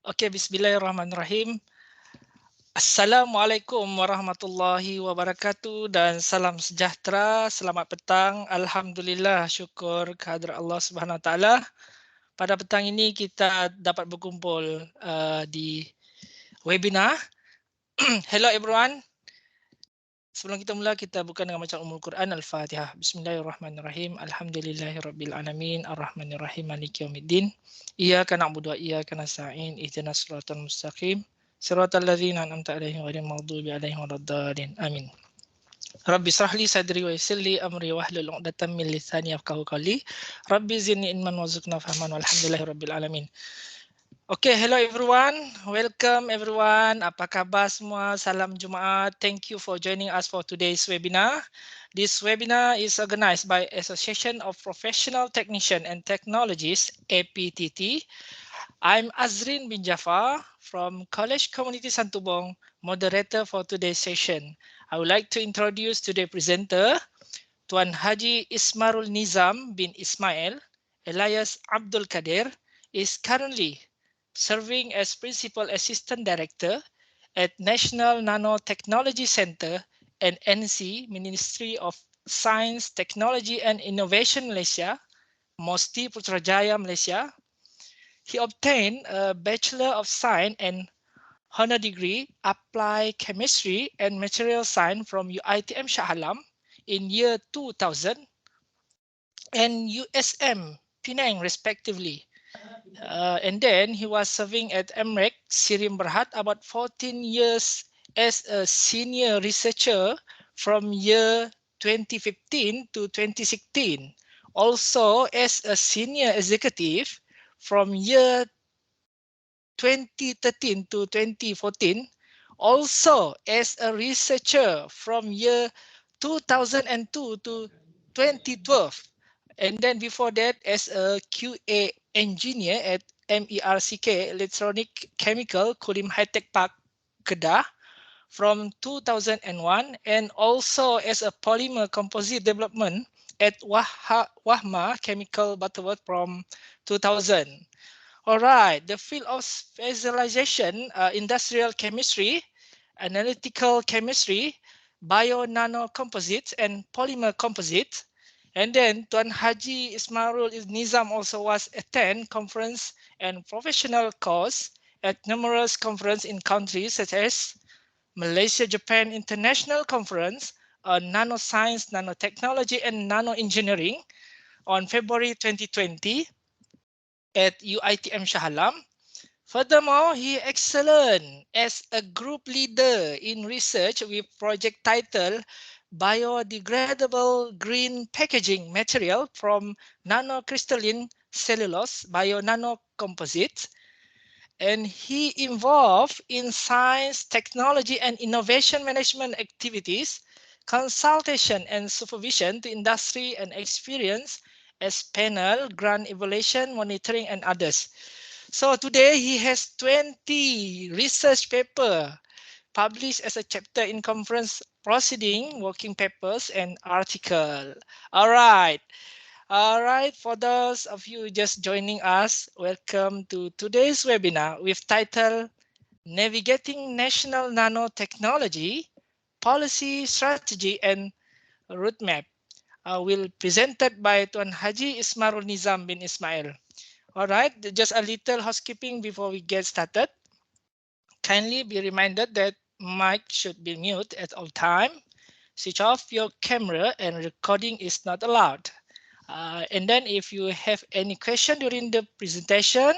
Okey, bismillahirrahmanirrahim. Assalamualaikum warahmatullahi wabarakatuh dan salam sejahtera. Selamat petang. Alhamdulillah, syukur kehadrat Allah Subhanahu Wa Taala. Pada petang ini kita dapat berkumpul di webinar. Hello everyone. Sebelum kita mula, kita buka dengan bacaan Ummul Quran Al-Fatihah. Bismillahirrahmanirrahim. Alhamdulillahirabbil alamin. Arrahmanirrahim. Maliki yaumiddin. Iyyaka na'budu wa iyyaka nasta'in. Ihdinas siratal mustaqim. Siratal ladzina an'amta 'alaihim ghairil maghdubi 'alaihim waladdallin. Amin. Rabbi shrah li sadri wa yassir li amri wahlul 'uqdatam min lisani yafqahu qawli. Rabbi zidni ilman warzuqna fahman walhamdulillahirabbil alamin. Okay, hello everyone. Welcome everyone. Apa khabar semua? Salam Jumaat. Thank you for joining us for today's webinar. This webinar is organized by Association of Professional Technicians and Technologists, APTT. I'm Azreen bin Jaafar from College Community Santubong, moderator for today's session. I would like to introduce today's presenter, Tuan Haji Ismarul Nizam bin Ismail, alias Abdul Kadir, is currently serving as Principal Assistant Director at National Nanotechnology Center and NC, Ministry of Science, Technology and Innovation Malaysia, Mosti Putrajaya, Malaysia. He obtained a Bachelor of Science and Honor Degree Applied Chemistry and Material Science from UiTM Shah Alam in year 2000 and USM Penang respectively. And then he was serving at MREC Sirim Berhad about 14 years as a senior researcher from year 2015 to 2016. Also as a senior executive from year 2013 to 2014. Also as a researcher from year 2002 to 2012. And then before that as a QA engineer at MERCK Electronic Chemical Kulim High Tech Park Kedah from 2001 and also as a polymer composite development at Wahma Chemical Butterworth from 2000. All right, the field of specialization, industrial chemistry, analytical chemistry, bio-nano-composites and polymer composites. And then Tuan Haji Ismarul Nizam also was attend conference and professional course at numerous conferences in countries such as Malaysia Japan International Conference on Nanoscience, Nanotechnology and Nanoengineering on February 2020 at UiTM Shah Alam. Furthermore, he excellent as a group leader in research with project title Biodegradable Green Packaging Material from Nanocrystalline Cellulose Bio-Nano-Composites. And he involved in science, technology, and innovation management activities, consultation and supervision to industry and experience as panel, grant evaluation, monitoring, and others. So today he has 20 research papers published as a chapter in conference proceeding, working papers, and article. All right. All right, for those of you just joining us, welcome to today's webinar with title Navigating National Nanotechnology, Policy, Strategy, and Roadmap. Will presented by Tuan Haji Ismarul Nizam bin Ismail. All right, just a little housekeeping before we get started. Kindly be reminded that mic should be mute at all time. Switch off your camera and recording is not allowed. And then if you have any question during the presentation,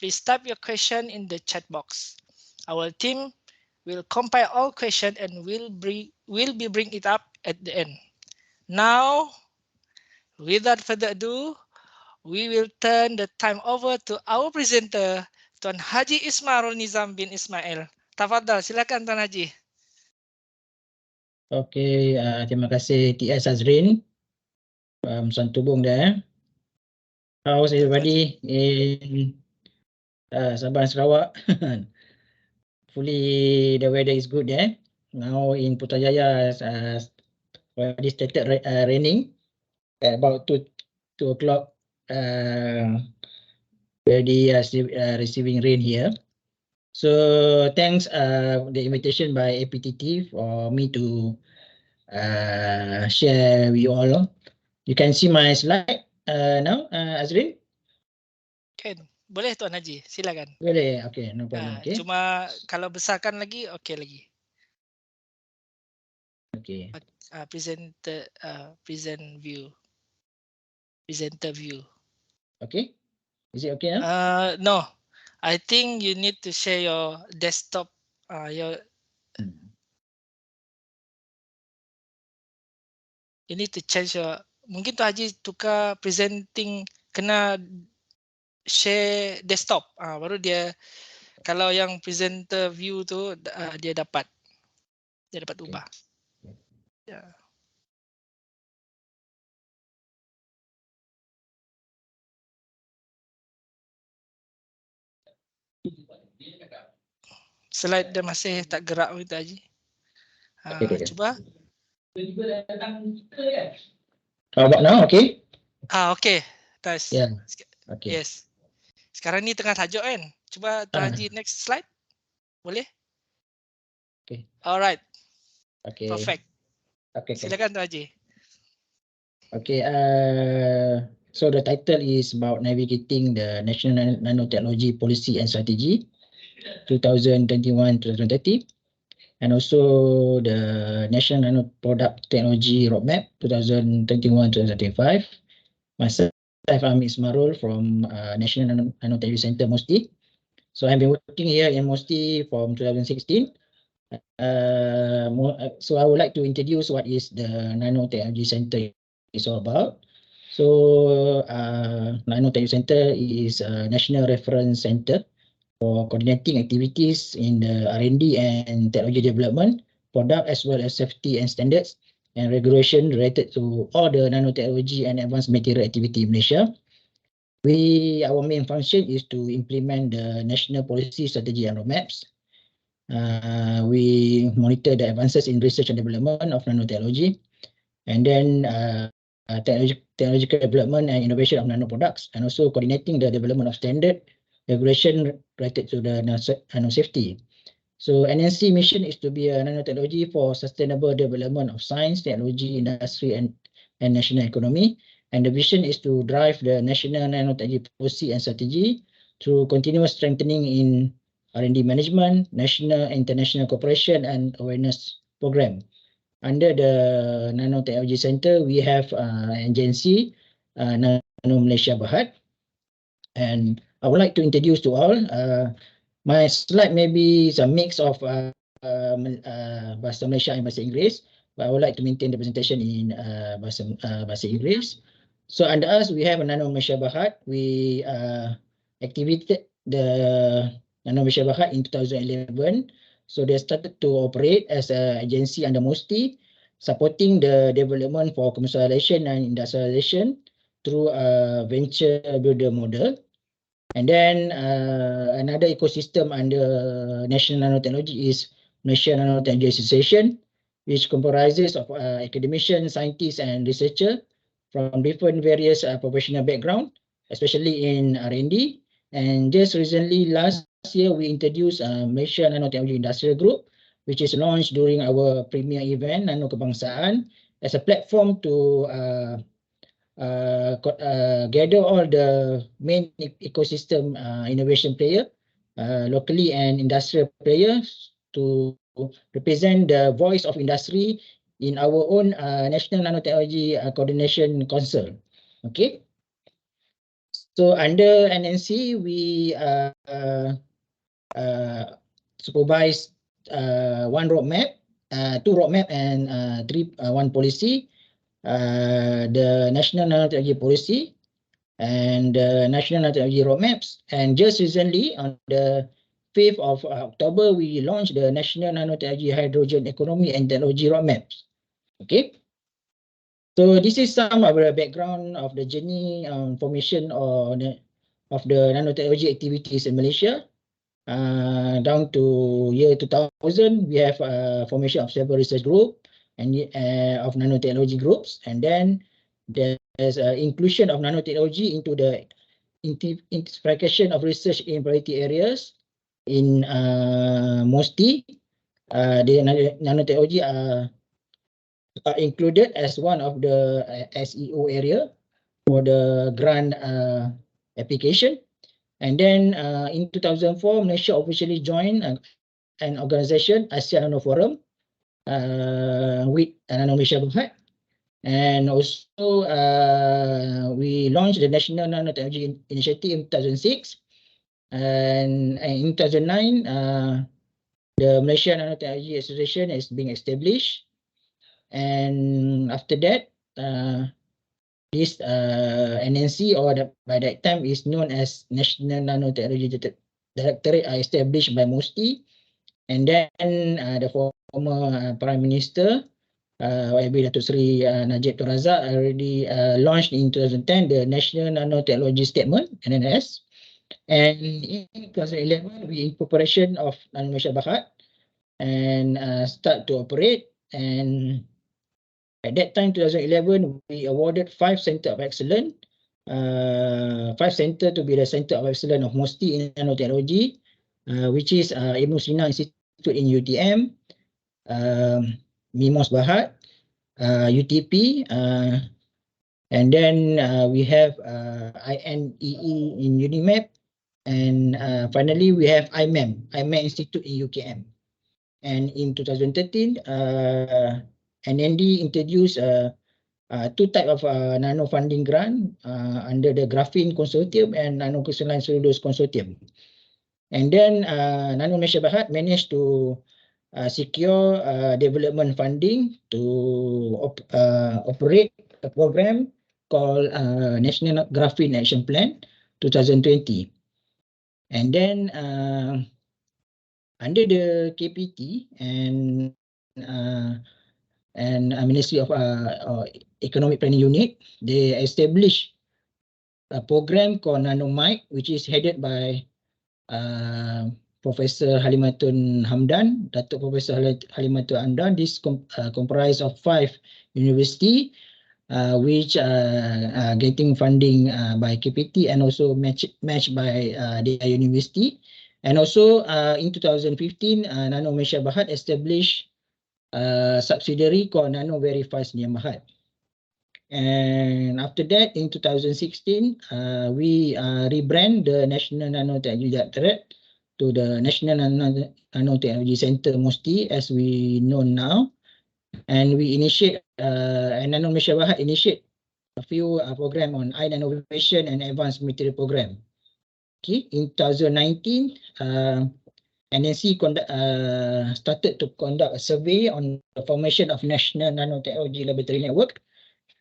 please type your question in the chat box. Our team will compile all questions and will be bring it up at the end. Now, without further ado, we will turn the time over to our presenter, Tuan Haji Ismarul Nizam bin Ismail. Tafadhal, silakan Tuan Haji. Okey, terima kasih TS Azreen. Santubong there. How's everybody in Sabah and Sarawak? Hopefully the weather is good there. Now in Putrajaya, already started raining at about 2 o'clock. Already receiving rain here. So thanks the invitation by APTT for me to share with you all. You can see my slide now, Azreen. Kan? Boleh Tuan Haji, silakan. Boleh, okay, no problem. Okay. Cuma kalau besarkan lagi, okey lagi. Okay. Present view. Presenter view. Okay. Is it okay now? No, I think you need to share your desktop. You need to change your. Mungkin Tuan Haji tukar presenting, kena share desktop. Baru dia, kalau yang presenter view tu dia dapat ubah. Ya. Slide dia masih tak gerak begitu Haji. Okay. Cuba. How about now? Okay. Okay. Nice. Yeah. Okay. Yes. Sekarang ni tengah tajuk kan. Cuba Tuan Haji next slide. Boleh? Okay. Alright. Okay. Perfect. Okay. Silakan Tuan Haji. Okay. So the title is about navigating the National Nanotechnology Policy and Strategy 2021-2030, and also the National Nanoproduct Technology Roadmap 2021-2025. Myself, I'm Ismarul from National Nanotechnology Center, Mosti. So I've been working here in Mosti from 2016. So I would like to introduce what is the Nanotechnology Center is all about. So Nanotechnology Center is a national reference center for coordinating activities in the R&D and technology development, product as well as safety and standards and regulation related to all the nanotechnology and advanced material activity in Malaysia. Our main function is to implement the national policy, strategy and roadmaps. We monitor the advances in research and development of nanotechnology, and then technological development and innovation of nanoproducts, and also coordinating the development of standard regulation related to the nano safety. So NNC mission is to be a nanotechnology for sustainable development of science, technology, industry, and national economy. And the vision is to drive the national nanotechnology policy and strategy through continuous strengthening in R&D management, national and international cooperation, and awareness program. Under the Nanotechnology Center, we have an agency, Nano Malaysia Berhad. And I would like to introduce to all. My slide maybe is a mix of Bahasa Malaysia and Bahasa Inggeris, but I would like to maintain the presentation in Bahasa Inggeris. So under us, we have a Nano Malaysia Berhad. We activated the Nano Malaysia Berhad in 2011. So they started to operate as an agency under MOSTI, supporting the development for commercialization and industrialization through a venture builder model. And then another ecosystem under National Nanotechnology is Malaysia Nanotechnology Association, which comprises of academicians, scientists, and researchers from different various professional background, especially in R&D. And just recently, last year, we introduced Malaysia Nanotechnology Industrial Group, which is launched during our premier event, Nano Kebangsaan, as a platform to gather all the main ecosystem innovation player, locally and industrial players, to represent the voice of industry in our own National Nanotechnology Coordination Council. Okay. So under NNC, we supervise one roadmap, two roadmap, and one policy. The National Nanotechnology Policy and the National Nanotechnology Roadmaps. And just recently, on the 5th of October, we launched the National Nanotechnology Hydrogen Economy and Technology Roadmaps. Okay. So this is some of the background of the journey formation of the nanotechnology activities in Malaysia. Down to year 2000, we have formation of several research group and of nanotechnology groups, and then there's inclusion of nanotechnology into the intensification of research in priority areas, in MOSTI, the nanotechnology are included as one of the SEO area for the grant application. And then in 2004, Malaysia officially joined an organization, ASEAN Nano Forum, with Nano Malaysia Berhad. And also we launched the National Nanotechnology Initiative in 2006. And in 2009, the Malaysia Nanotechnology Association is being established. And after that, this NNC, or by that time is known as National Nanotechnology Directorate, are established by MOSTI. And then the former Prime Minister, YB Datuk Seri Najib Tun Razak, already launched in 2010 the National Nanotechnology Statement, NNS. And in 2011, we in preparation of Nano Malaysia Berhad and start to operate. And at that time, 2011, we awarded 5 Center of Excellence, 5 Center to be the Center of Excellence of MOSTI in Nanotechnology, which is Ibn Sina Institute in UTM, MIMOS Berhad, UTP, and then we have INEE in UNIMAP, and finally we have IMEM Institute in UKM. And in 2013, NND introduced 2 types of nano funding grant under the Graphene Consortium and Nano Crystalline Cellulose Consortium. And then Nano Malaysia Berhad managed to secure development funding to operate a program called National Graphene Action Plan 2020. And then under the KPT and Ministry of Economic Planning Unit, they established a program called NanoMike, which is headed by Professor Halimatun Hamdan, Datuk Professor Halimatun Hamdan. This comprised of 5 universities, which are getting funding by KPT and also matched by their university. And also in 2015, Nano Malaysia Berhad established a subsidiary called Nano Verify Sdn Berhad. And after that, in 2016, we rebrand the National Nanotechnology Directorate to the National Nanotechnology Center, MOSTI, as we know now. And we initiate, and Nano Malaysia Berhad initiate a few program on innovation and advanced material program. Okay, in 2019, NNC started to conduct a survey on the formation of National Nanotechnology Laboratory Network.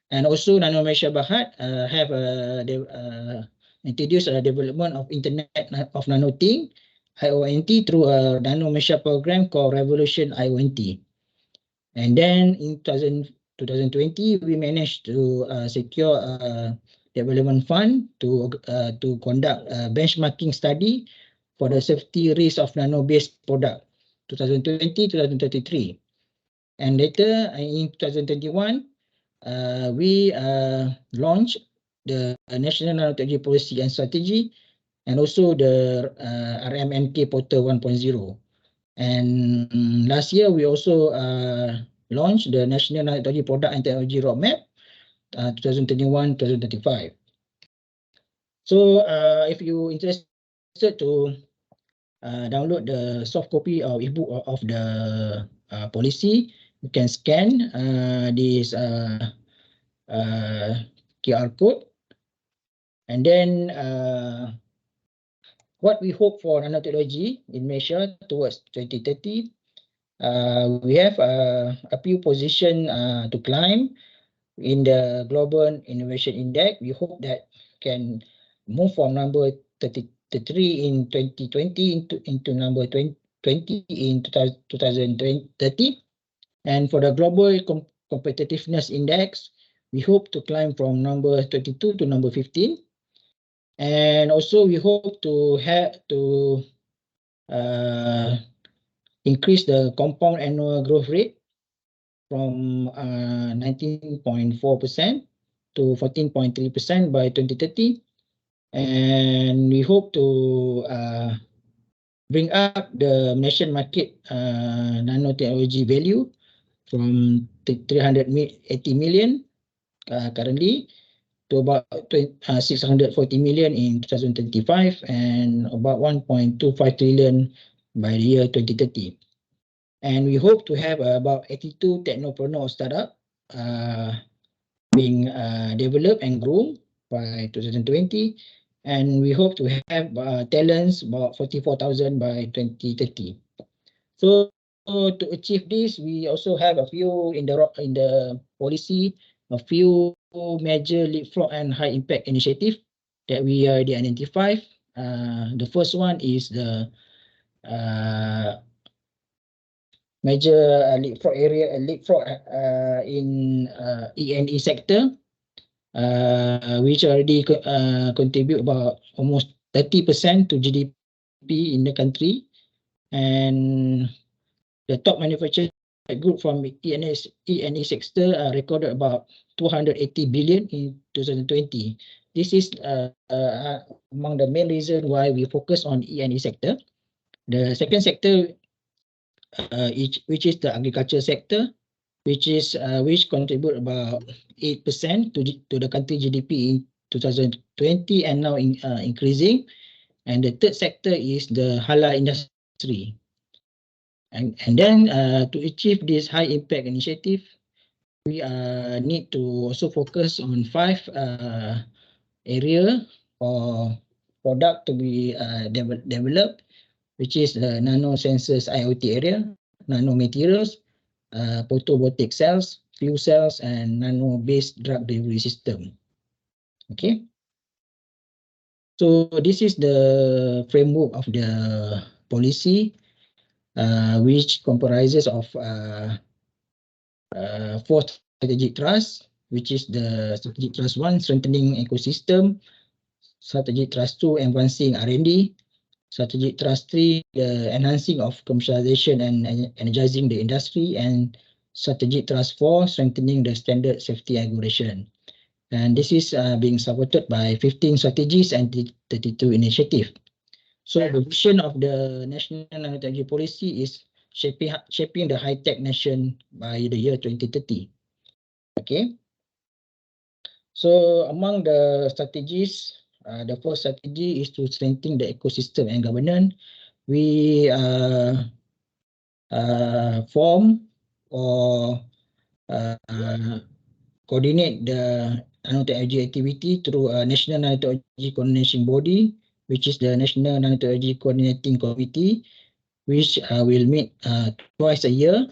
And also Nano Malaysia Berhad have introduced a development of Internet of Nanothing, IONT, through a Nano Malaysia program called Revolution IONT. And then in 2020, we managed to secure a development fund to conduct a benchmarking study for the safety risk of nano-based product, 2020-2033. And later in 2021, we launched the National Nanotechnology Policy and Strategy, and also the RMNK Portal 1.0. And last year, we also launched the National Nanotechnology Product and Technology Roadmap 2021-2035. So if you're interested to download the soft copy or ebook of the policy, you can scan this QR code. And then what we hope for nanotechnology in Malaysia towards 2030, we have a few positions to climb in the Global Innovation Index. We hope that can move from number 33 in 2020 into number 20 in 2030. And for the Global Competitiveness Index, we hope to climb from number 22 to number 15. And also we hope to increase the compound annual growth rate from 19.4% to 14.3% by 2030. And we hope to bring up the Malaysian market nanotechnology value from 380 million currently to about 640 million in 2025 and about 1.25 trillion by the year 2030. And we hope to have about 82 technopreneur startup being developed and grown by 2020. And we hope to have talents about 44,000 by 2030. So to achieve this, we also have a few in the policy, a few major leapfrog and high impact initiative that we already identified. The first one is the major leapfrog in E&E sector, which already contribute about almost 30% to GDP in the country. And the top manufacturing group from E&E sector recorded about 280 billion in 2020. This is among the main reason why we focus on E&E sector. The second sector, which is the agriculture sector, which contribute about 8% to the country GDP in 2020 and now increasing. And the third sector is the halal industry. And then to achieve this high impact initiative, we need to also focus on 5 area or product to be developed, which is the nano sensors IoT area, nano materials, photovoltaic cells, fuel cells, and nano-based drug delivery system. Okay. So this is the framework of the policy, which comprises of 4 strategic thrusts, which is the strategic thrust 1, strengthening ecosystem, strategic thrust 2, advancing R&D, strategic thrust 3, the enhancing of commercialization and energizing the industry, and strategic thrust 4, strengthening the standard safety and regulation. And this is being supported by 15 strategies and 32 initiatives. So the vision of the National Nanotechnology Policy is shaping the high-tech nation by the year 2030. Okay. So among the strategies, the first strategy is to strengthen the ecosystem and governance. We form or coordinate the nanotechnology activity through a National Nanotechnology Coordination Body, which is the National Nanotechnology Coordinating Committee, which will meet twice a year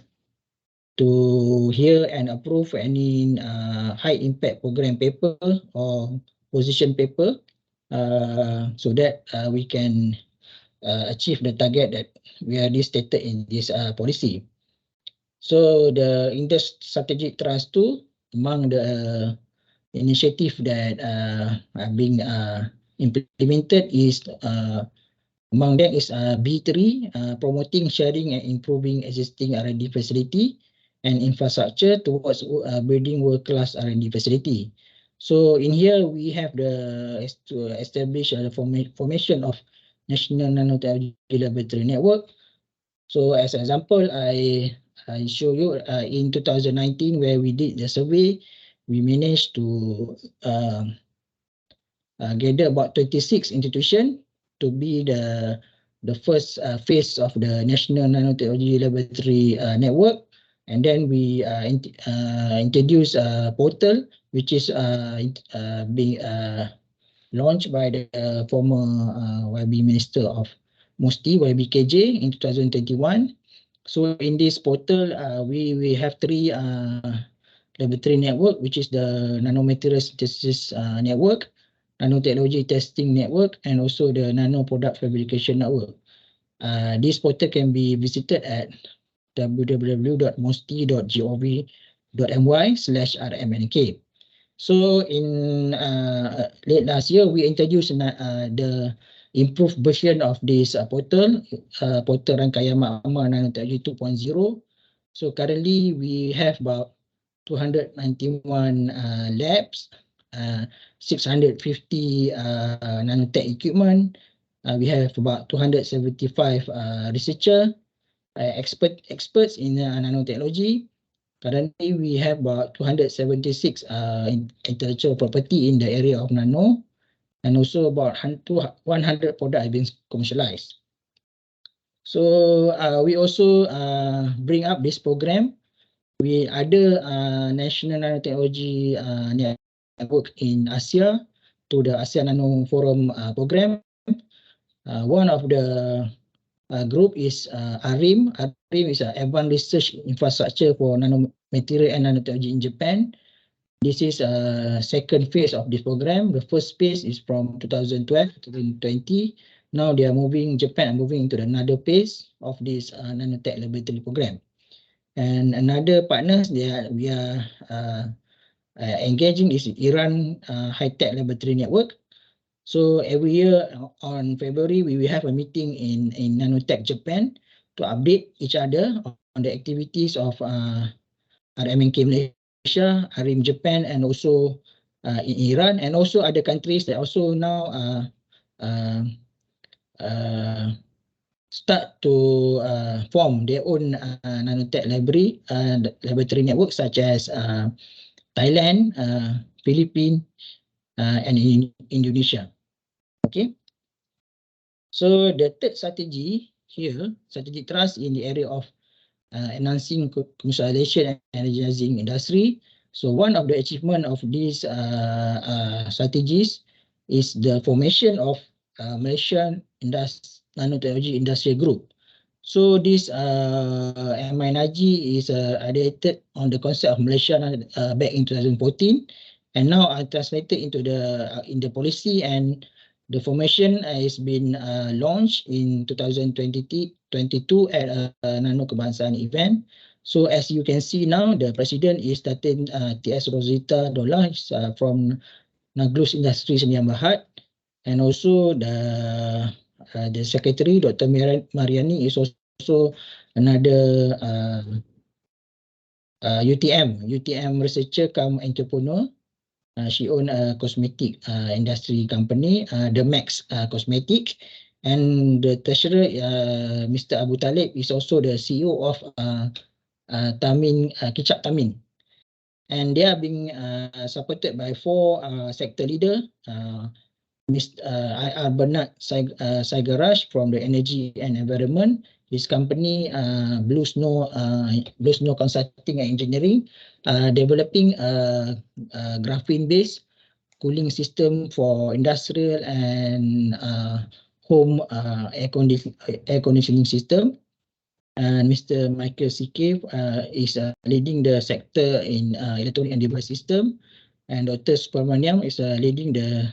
to hear and approve any high impact program paper or position paper, so that we can achieve the target that we already stated in this policy. So in the strategic thrust 2, among the initiative that are being implemented is among them is B3, promoting, sharing, and improving existing R&D facility and infrastructure towards building world-class R&D facility. So in here we have to establish the formation of National Nanotechnology Laboratory Network. So as an example, I show you in 2019 where we did the survey, we managed to gather about 26 institutions to be the first phase of the National Nanotechnology Laboratory Network. And then we introduced a portal which is being launched by the former YB Minister of MOSTI, YBKJ, in 2021. So in this portal, we have 3 laboratory network, which is the Nanomaterial Synthesis Network, Nanotechnology Testing Network, and also the Nano Product Fabrication Network. This portal can be visited at www.mosti.gov.my/rmnk. So in late last year, we introduced the improved version of this portal, portal Rangkaian Makmal Nanotechnology 2.0. So currently we have about 291 labs, 650 nanotech equipment, we have about 275 researcher, experts in nanotechnology. Currently, we have about 276 intellectual property in the area of nano, and also about 100 products have been commercialized. So we also bring up this program with other national nanotechnology network in Asia to the ASEAN Nano Forum program. One of the group is ARIM. ARIM is an advanced research infrastructure for nanomaterial and nanotechnology in Japan. This is a second phase of this program. The first phase is from 2012 to 2020. Now they are moving, Japan moving into another phase of this nanotech laboratory program. And another partners we are engaging is Iran High-Tech Laboratory Network. So every year on February, we will have a meeting in Nanotech Japan to update each other on the activities of RMNK Malaysia, ARIM Japan, and also in Iran, and also other countries that also now start to form their own nanotech laboratory network, such as Thailand, Philippines, and Indonesia. Okay. So the third strategy here, strategic trust in the area of enhancing commercialization and energizing industry. So one of the achievement of these strategies is the formation of Malaysian Nanotechnology Industrial Group. So this MINRG is ideated on the concept of Malaysia back in 2014, and now translated into in the policy, and the formation has been launched in 2022 at a Nano Kebangsaan event. So as you can see now, the president is Datin T.S. Rosita Dola from Naglus Industri Sdn Bhd, and also the secretary, Dr. Mariani, is also another UTM researcher come entrepreneur. She owns a cosmetic industry company, the Max Cosmetic, and the treasurer, Mr. Abu Talib, is also the CEO of Kicap Tamin. And they are being supported by 4 sector leaders. Mr. I.R. Bernard Saigarash from the Energy and Environment. His company, Blue Snow Consulting and Engineering, developing a graphene-based cooling system for industrial and home air conditioning system. And Mr. Michael Sikif is leading the sector in electronic and device system. And Dr. Subramaniam is leading the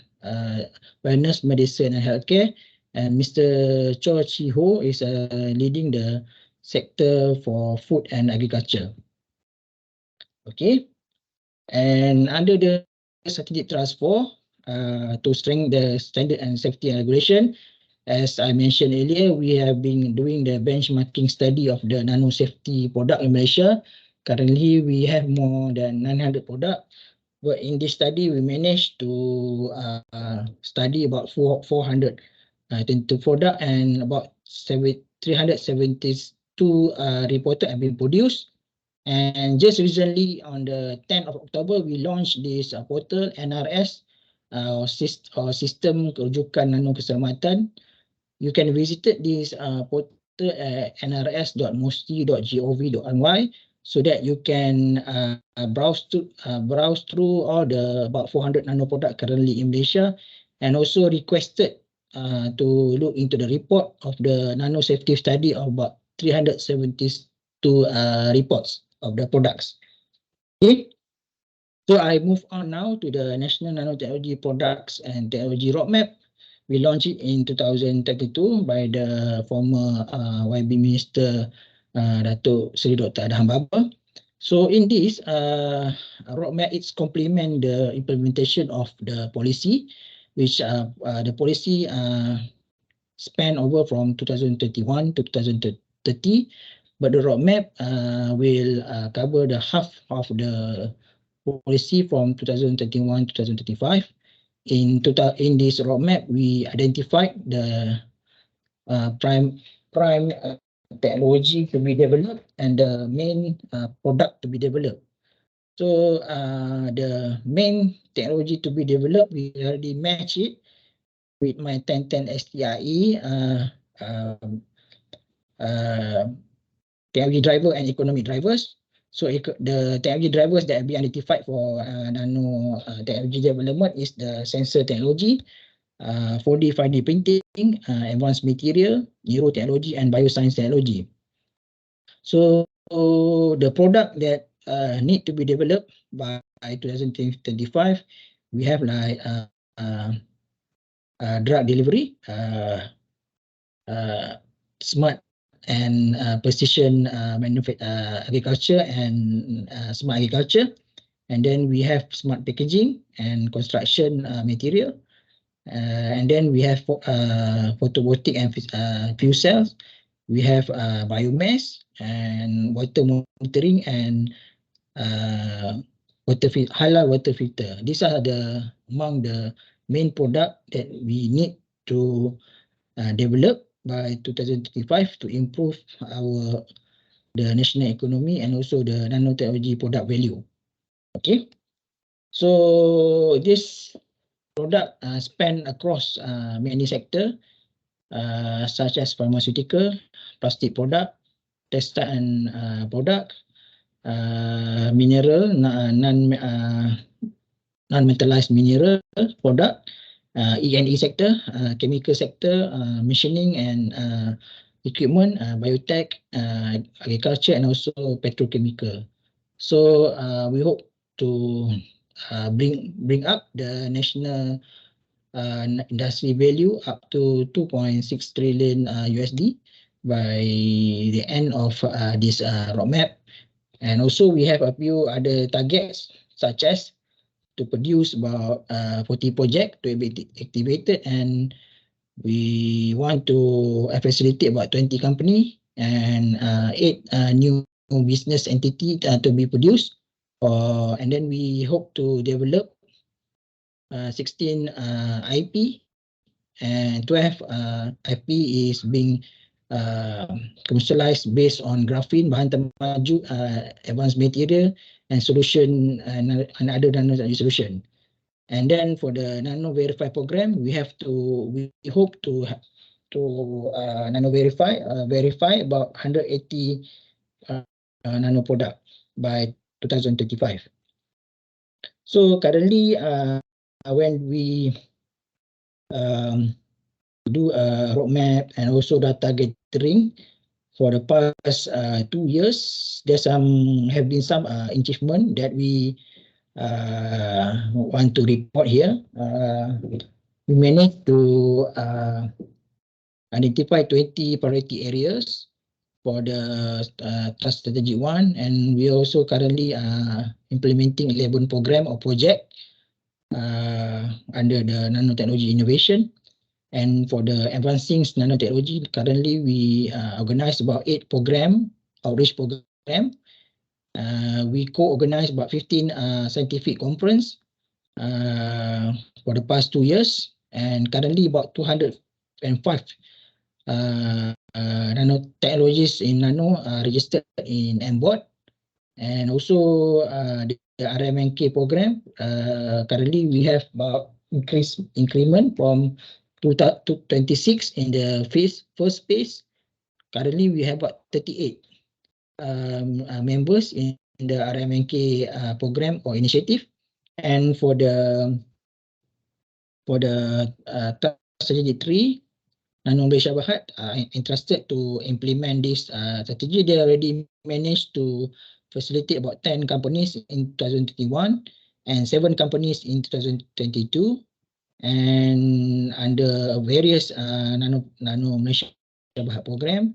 wellness, medicine, and healthcare. And Mr. Cho Chi Ho is leading the sector for food and agriculture. Okay. And under the strategic trust to strengthen the standard and safety and regulation, as I mentioned earlier, we have been doing the benchmarking study of the nano safety product in Malaysia. Currently, we have more than 900 products. But in this study, we managed to study about 422 products, and about 372 reported have been produced. And just recently, on the 10th of October, we launched this portal NRS, Sistem Kerujukan Nano Keselamatan. You can visit this portal at nrs.musti.gov.my, so that you can browse through all the about 400 nano products currently in Malaysia, and also requested to look into the report of the nano safety study of about 372 reports of the products. Okay. So I move on now to the National Nanotechnology Products and Technology Roadmap. We launched it in 2032 by the former YB Minister Datuk Seri Dr. Adham Baba. So in this roadmap, it's complement the implementation of the policy, which the policy span over from 2021 to 2030. But the roadmap will cover the half of the policy from 2031 to 2035. in this roadmap, we identified the prime technology to be developed and the main product to be developed. So the main technology to be developed, we already match it with my 1010 STIE technology driver and economic drivers. So the technology drivers that have been identified for nano technology development is the sensor technology, 4D, 5D printing, advanced material, neurotechnology, and bioscience technology. So the product that need to be developed by 2025, we have like drug delivery, smart and precision agriculture and smart agriculture. And then we have smart packaging and construction material. And then we have photovoltaic and fuel cells. We have biomass and water monitoring and halal water filter. These are among the main product that we need to develop by 2025 to improve the national economy and also the nanotechnology product value. Okay, so this product span across many sectors such as pharmaceutical, plastic product, textile and product, mineral, non-metallized mineral product, E&E sector, chemical sector, machining and equipment, biotech, agriculture, and also petrochemical. So we hope to bring up the national industry value up to 2.6 trillion USD by the end of this roadmap. And also we have a few other targets such as to produce about 40 projects to be activated, and we want to facilitate about 20 companies and 8 new business entity to be produced. And then we hope to develop 16 IP and 12 IP is being commercialized based on graphene, bahan termaju, advanced material, and solution and other nanotechnology solution. And then for the nano verify program, we hope to nano verify about 180 nano product by 2025. So currently, when we do a roadmap and also data gathering for the past 2 years, there have been some achievement that we want to report here. We managed to identify 20 priority areas for the trust strategy 1, and we also currently implementing 11 program or project under the nanotechnology innovation. And for the advancing nanotechnology, currently we organize about 8 program, outreach program. We co-organize about 15 scientific conference for the past 2 years, and currently about 205 nanotechnologies in nano registered in MBOT. And also the RMNK program, currently we have about increment from 26 in the first phase. Currently we have about 38 members in the RMNK program or initiative. And for the strategy 3, Nano Malaysia Berhad entrusted to implement this strategy. They already managed to facilitate about 10 companies in 2021 and 7 companies in 2022, and under various Nano Malaysia Berhad program.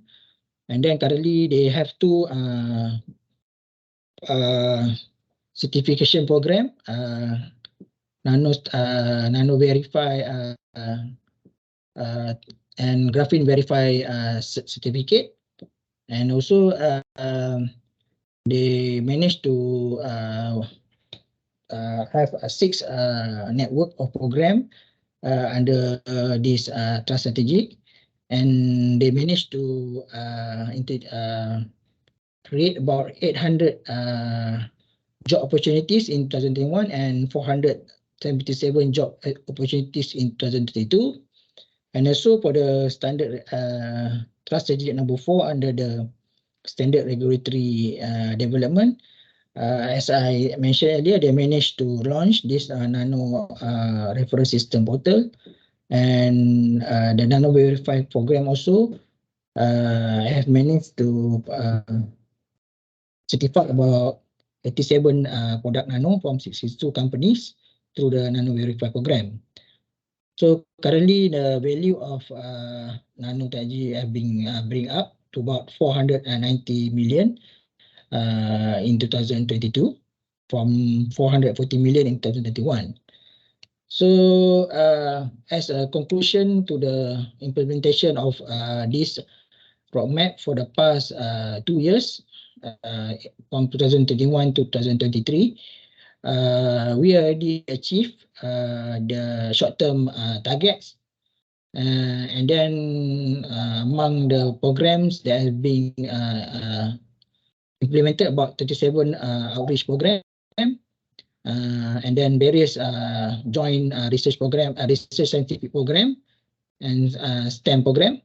And then currently they have 2 certification program, Nano Verify and Graphene Verify certificate. And also they managed to have a 6 network of program under this trust strategy, and they managed to create about 800 job opportunities in 2021 and 477 job opportunities in 2022. And also for the standard trust strategy number 4 under the standard regulatory development, as I mentioned earlier, they managed to launch this nano referral system portal, and the nano verify program also have managed to certify about 87 product nano from 62 companies through the nano verify program. So currently the value of nanotechnology have been bring up to about 490 million in 2022 from 440 million in 2021. So as a conclusion to the implementation of this roadmap for the past 2 years, from 2021 to 2023, we already achieved the short-term targets. And then among the programs that have been implemented, about 37 outreach program, and then various joint research program, research scientific program, and STEM program.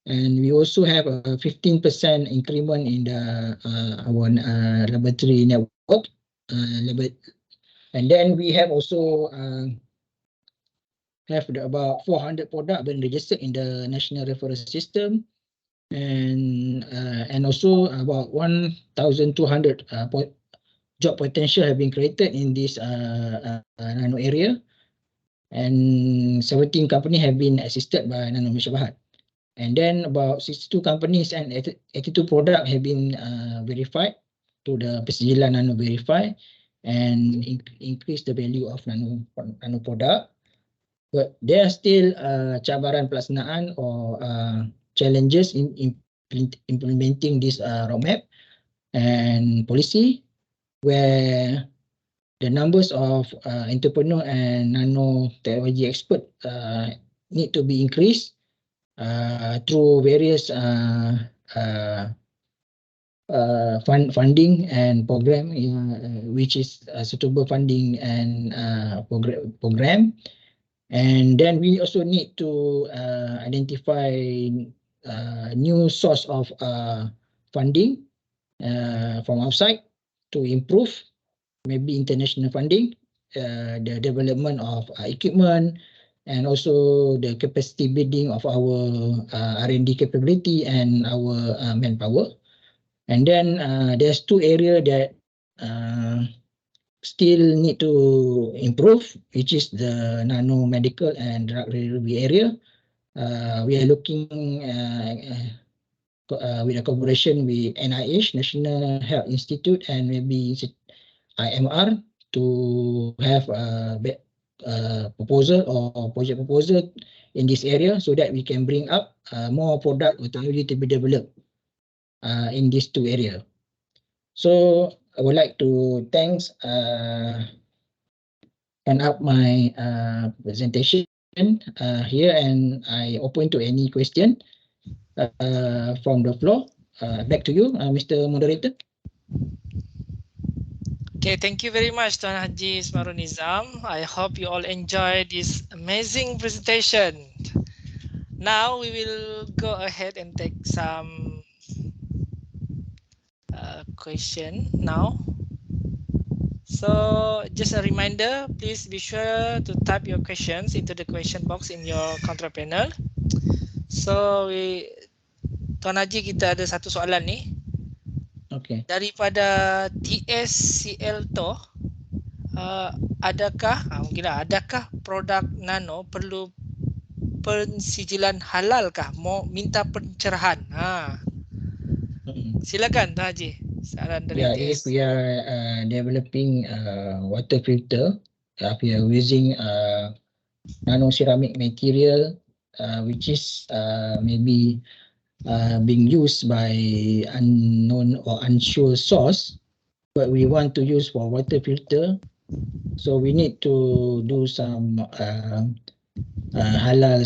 And we also have a 15% increment in the our laboratory network. And then we have also have about 400 product been registered in the national referral system, and also about 1,200 job potential have been created in this nano area, and 17 companies have been assisted by Nano Malaysia. And then about 62 companies and 82 products have been verified to the Persijilan Nano Verify, and increase the value of nano product. But there are still cabaran pelaksanaan or challenges in implementing this roadmap and policy, where the numbers of entrepreneur and nanotechnology expert need to be increased through various funding and program, which is suitable funding and program. And then we also need to identify new source of funding from outside to improve, maybe international funding, the development of equipment, and also the capacity building of our R&D capability and our manpower. And then there's 2 areas that still need to improve, which is the nanomedical and drug delivery area. We are looking with a collaboration with NIH, National Health Institute, and maybe IMR to have a proposal or project proposal in this area, so that we can bring up more product or technology to be developed in these 2 areas. So I would like to thanks end up my presentation here, and I open to any question from the floor. Back to you, Mr. Moderator. Okay, thank you very much, Tuan Haji Ismarul Nizam. I hope you all enjoy this amazing presentation. Now we will go ahead and take some question now. So just a reminder, please be sure to type your questions into the question box in your control panel. So Tuan Haji, kita ada satu soalan ni. Okay. Daripada TSCL Toh, adakah produk nano perlu pensijilan halal kah? Mau minta pencerahan. Silakan Tuan Haji. Saran dari if we are developing water filter, if we are using nano ceramic material, which is maybe being used by unknown or unsure source, but we want to use for water filter, So we need to do some halal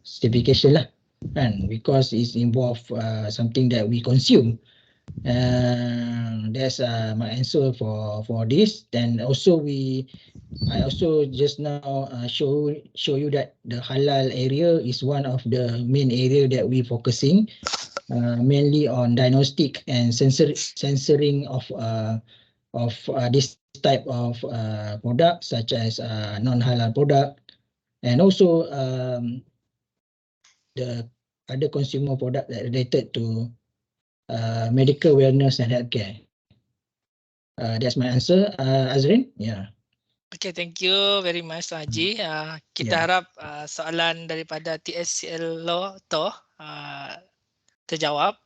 certification lah, kan? Because it's involve something that we consume. That's my answer for this. Then also I also just now show you that the halal area is one of the main area that we focusing mainly on diagnostic and censoring of this type of product such as non-halal product, and also the other consumer product that related to medical wellness and healthcare. That's my answer, Azreen. Yeah. Okay, thank you very much Haji. Kita Yeah. harap soalan daripada TSCL Law tu terjawab.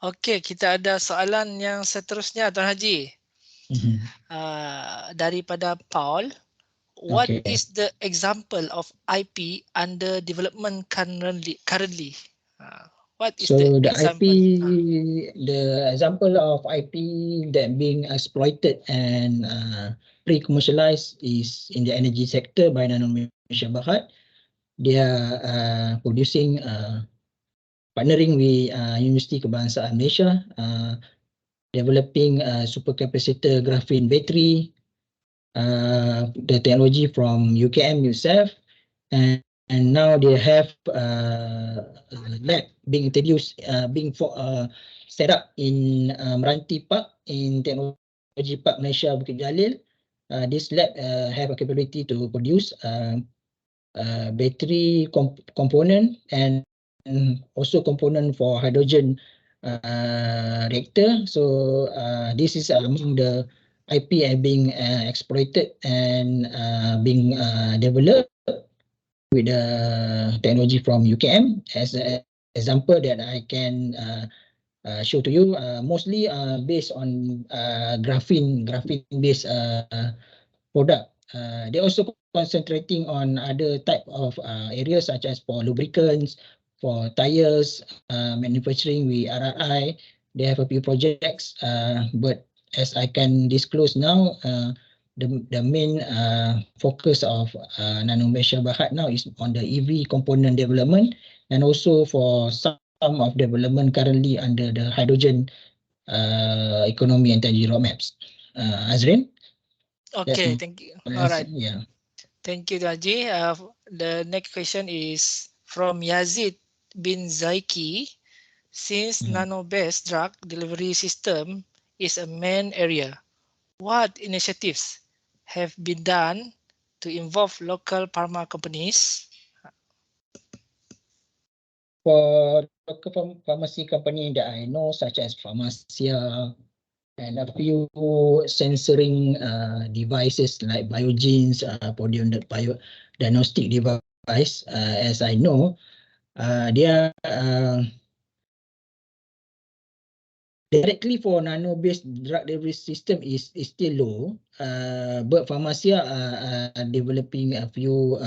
Okey, kita ada soalan yang seterusnya Tuan Haji. Daripada Paul. What is the example of IP under development currently? What is the example? The example of IP that being exploited and pre-commercialized is in the energy sector by Nanotechnology Berhad. They are producing, partnering with Universiti Kebangsaan Malaysia, developing supercapacitor graphene battery, the technology from UKM itself, and now they have lab being introduced, set up in Meranti Park in Technology Park Malaysia Bukit Jalil. This lab have a capability to produce battery component and also component for hydrogen reactor. So this is among the IP being exploited and being developed with the technology from UKM. As an example that I can show to you, mostly based on graphene based product. They're also concentrating on other type of areas such as for lubricants, for tires, manufacturing with RRI. They have a few projects, but as I can disclose now, the main focus of Nanotechnology Berhad now is on the EV component development, and also for some of development currently under the hydrogen economy and technology roadmaps. Azreen? Okay, thank you. All right. Yeah. Thank you, Haji. The next question is from Yazid bin Zaiki. Since nano-based drug delivery system is a main area, what initiatives have been done to involve local pharma companies? For local pharmacy company that I know, such as Pharmacia and a few sensoring devices like Biogenes, diagnostic device, as I know, they are directly for nano-based drug delivery system is still low, but Pharmacia are developing a few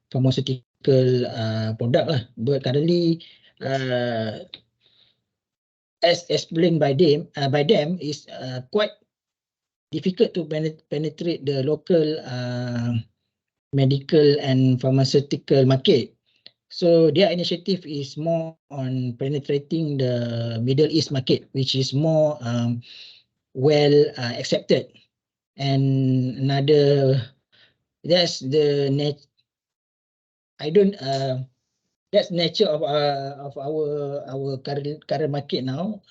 pharmaceutical product lah. But currently, as explained by them is quite difficult to penetrate the local medical and pharmaceutical market. So their initiative is more on penetrating the Middle East market, which is more well accepted. And another, that's the that's nature of our current market now.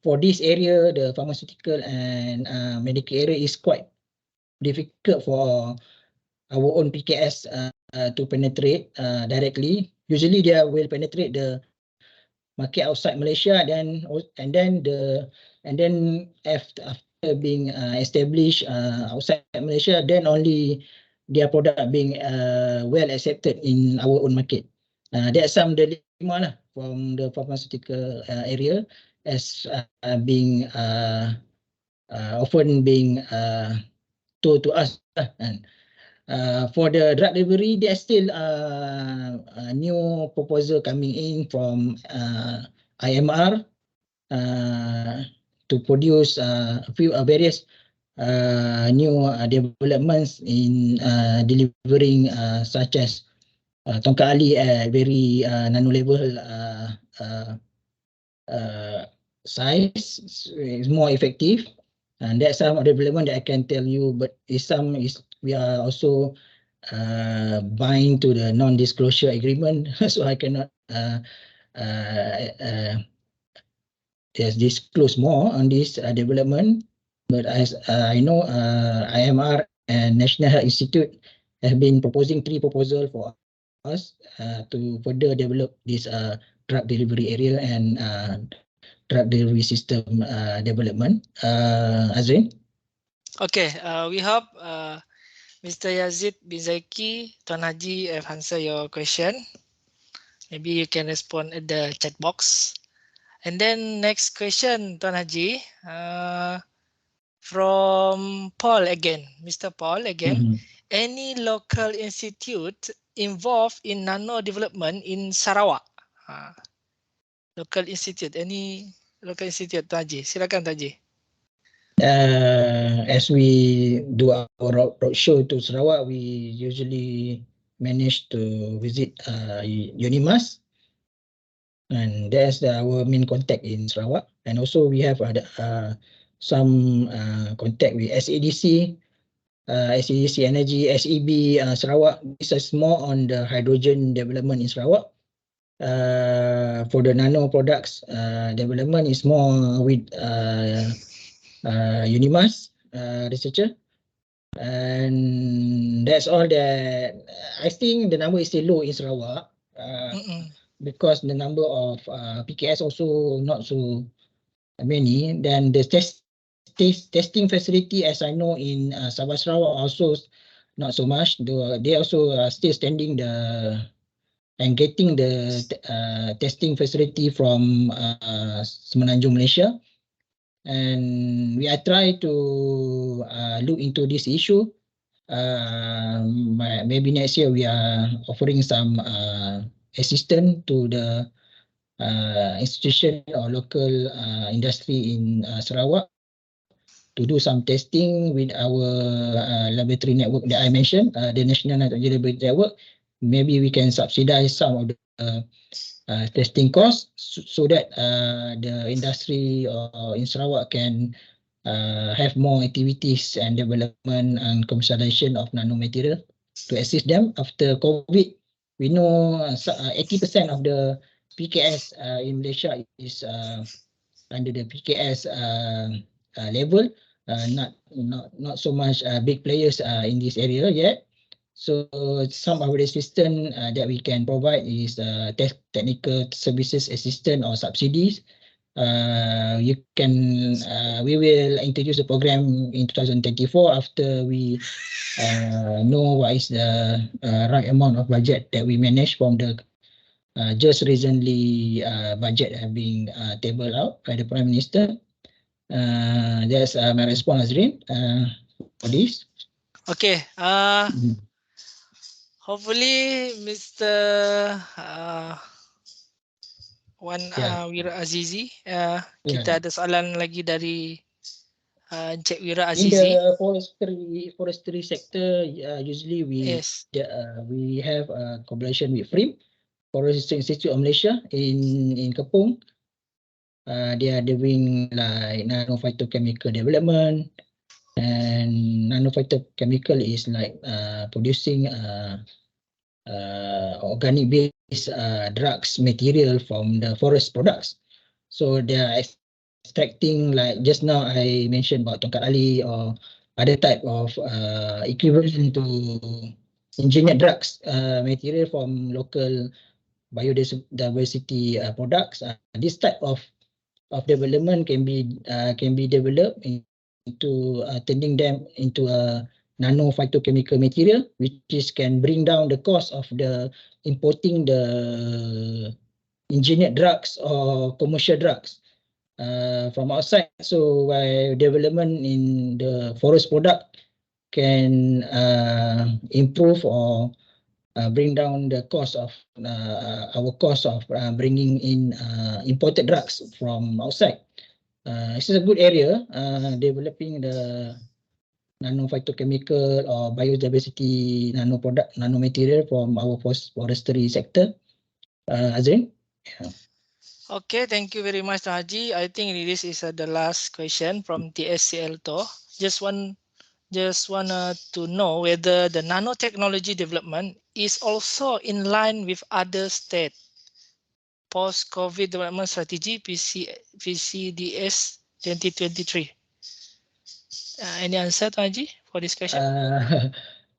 For this area, the pharmaceutical and medical area is quite difficult for our own PKS to penetrate directly. Usually they will penetrate the market outside Malaysia, and then after being established outside Malaysia, then only their product being well accepted in our own market. There's some dilemma lah from the pharmaceutical area, as being often being told to us. For the drug delivery, there's still a new proposal coming in from IMR to produce a few various new developments in delivering such as tongkat ali at very nano level size is more effective, and that's some development that I can tell you. But we are also bind to the non-disclosure agreement, so I cannot disclose more on this development. But as I know, IMR and National Health Institute have been proposing 3 proposals for us to further develop this drug delivery area and drug delivery system development. Azreen? Okay, we hope Mr. Yazid bin Zaiki, Tuan Haji have answered your question. Maybe you can respond at the chat box. And then next question, Tuan Haji, from Paul again, Mr. Paul again. Any local institute involved in nano development in Sarawak? Local institute, any local institute, Tuan Haji? Silakan, Tuan Haji. As we do our roadshow to Sarawak, we usually manage to visit UNIMAS, and that's our main contact in Sarawak. And also we have some contact with SADC, SADC Energy, SEB Sarawak. This is more on the hydrogen development in Sarawak. For the nano products development is more with UNIMAS researcher. And that's all that I think the number is still low in Sarawak because the number of PKS also not so many. Then the testing facility, as I know, in Sabah Sarawak also not so much. They also are still standing and getting the testing facility from Semenanjung, Malaysia. And we are trying to look into this issue. Maybe next year we are offering some assistance to the institution or local industry in Sarawak to do some testing with our laboratory network that I mentioned, the National Nanotechnology Laboratory Network. Maybe we can subsidize some of the testing costs so that the industry in Sarawak can have more activities and development and commercialization of nanomaterial to assist them after COVID. We know 80% of the PKS in Malaysia is under the PKS level, not so much big players in this area yet. So some of the assistance that we can provide is technical services assistance or subsidies. We will introduce the program in 2024 after we know what is the right amount of budget that we manage from the just recently budget have been tabled out by the Prime Minister. That's my response, Azreen, for this. Okay. Hopefully, Mr. Wira Azizi, kita ada soalan lagi dari Encik Wira Azizi. In the forestry sector, usually we have a collaboration with FRIM, Forest Institute of Malaysia in Kepung. They are doing like nanophytochemical development, and nanophytochemical is like producing organic based drugs material from the forest products. So they are extracting, like just now I mentioned about tongkat ali or other type of equivalent to engineered drugs material from local biodiversity products. This type of development can be developed into turning them into a nano phytochemical material, which can bring down the cost of the importing the engineered drugs or commercial drugs from outside. So by development in the forest product can improve or bring down the cost of our cost of bringing in imported drugs from outside. This is a good area, developing the nanophytochemical or biodiversity nanoproduct, nanomaterial from our forestry sector. Azreen? Yeah. Okay, thank you very much, Haji. I think this is the last question from TSCL to. Just want to know whether the nanotechnology development is also in line with other state post-COVID development strategy PCDS 2023. Any answer, Haji, for this question?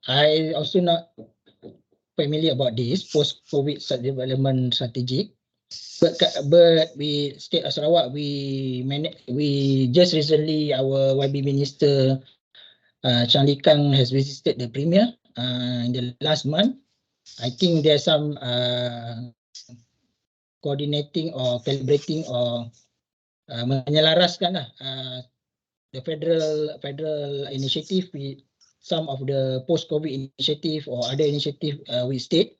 I also not familiar about this post-COVID development strategy. But we state of Sarawak, we just recently our YB Minister Chang Lee Kang has visited the Premier in the last month. I think there's some coordinating or calibrating or menyelaraskan lah the federal initiative with some of the post-COVID initiative or other initiative with state,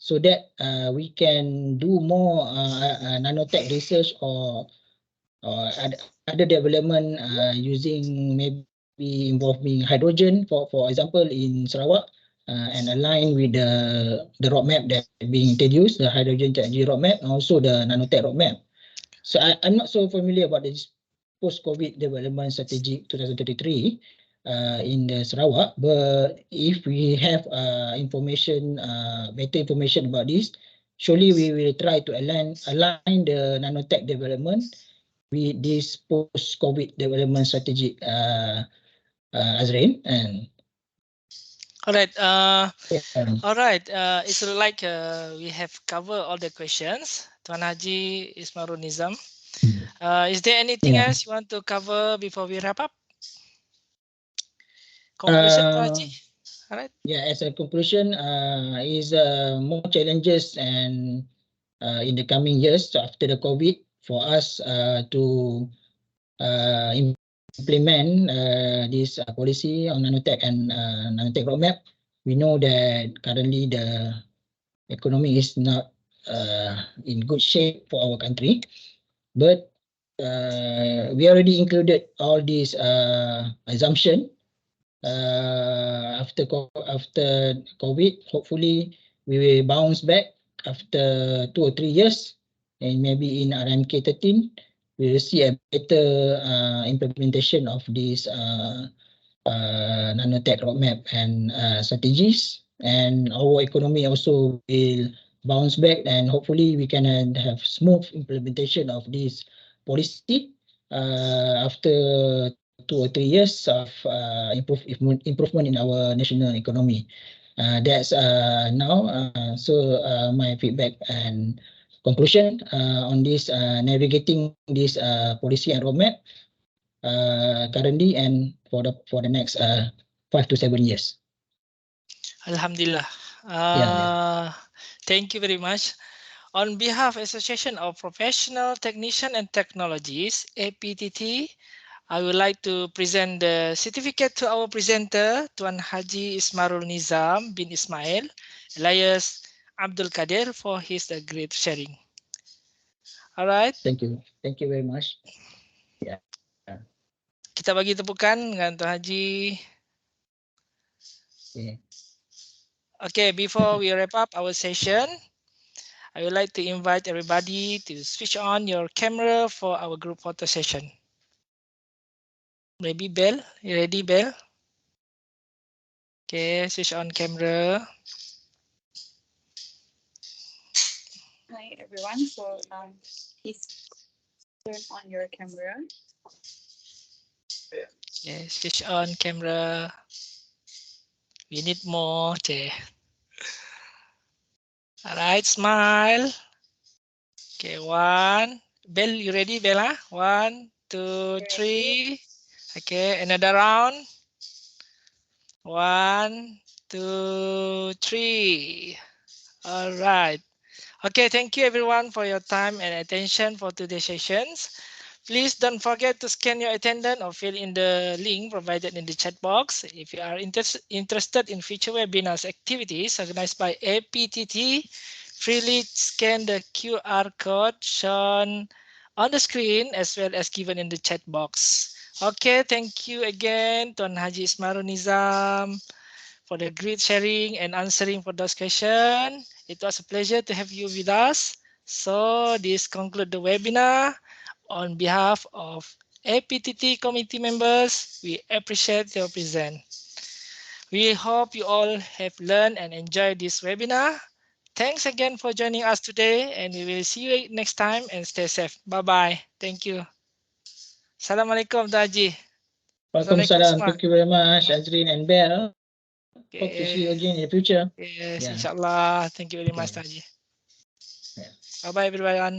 so that we can do more nanotech research or other development using maybe involving hydrogen, for example, in Sarawak, and align with the roadmap that being introduced, the hydrogen technology roadmap, and also the nanotech roadmap. So I'm not so familiar about this post-COVID development strategy 2033 in the Sarawak, but if we have information, better information about this, surely we will try to align the nanotech development with this post-COVID development strategy, Azreen. And All right. yeah. All right. It's like we have covered all the questions. Tuan Haji Ismarul Nizam. Is there anything Yeah. else you want to cover before we wrap up? Conclusion, Tuan Haji. All right. Yeah, as a conclusion, is more challenges and in the coming years after the COVID for us to implement this policy on nanotech and nanotech roadmap. We know that currently the economy is not in good shape for our country, but we already included all these assumption after COVID. Hopefully, we will bounce back after 2 or 3 years, and maybe in RMK 13, we will see a better implementation of this nanotech roadmap and strategies, and our economy also will bounce back, and hopefully we can have smooth implementation of this policy after 2 or 3 years of improvement in our national economy. That's now. So my feedback and conclusion on this navigating this policy and roadmap currently and for the next 5 to 7 years. Alhamdulillah. Yeah. Thank you very much. On behalf of Association of Professional Technician and Technologies, APTT, I would like to present the certificate to our presenter, Tuan Haji Ismarul Nizam bin Ismail, alias Abdul Kadir, for his great sharing. All right. Thank you. Thank you very much. Yeah. Kita bagi tepukan dengan Tuan Haji. Okay, before we wrap up our session, I would like to invite everybody to switch on your camera for our group photo session. Maybe Bell, you ready, Bell? Okay, switch on camera. Hi everyone, so please turn on your camera. Okay, switch on camera. We need more. Okay. All right, smile. Okay, one. Bell, you ready, Bella? 1, 2, 3. Okay, another round. 1, 2, 3. All right. Okay, thank you everyone for your time and attention for today's sessions. Please don't forget to scan your attendance or fill in the link provided in the chat box. If you are interested in future webinars activities organized by APTT, freely scan the QR code shown on the screen as well as given in the chat box. Okay, thank you again, Tuan Haji Ismarul Nizam, for the great sharing and answering for those questions. It was a pleasure to have you with us. So this concludes the webinar. On behalf of APTT committee members, we appreciate your presence. We hope you all have learned and enjoyed this webinar. Thanks again for joining us today, and we will see you next time, and stay safe. Bye-bye. Thank you. Assalamualaikum, Tuan Haji. Assalamualaikum Waalaikumsalam. semua. Thank you very much, Azreen and Bell. Hope to Okay. see you again in the future. Yes, Yeah. inshallah. Thank you very much, Okay. Tuan Haji. Yeah. Bye-bye, everyone.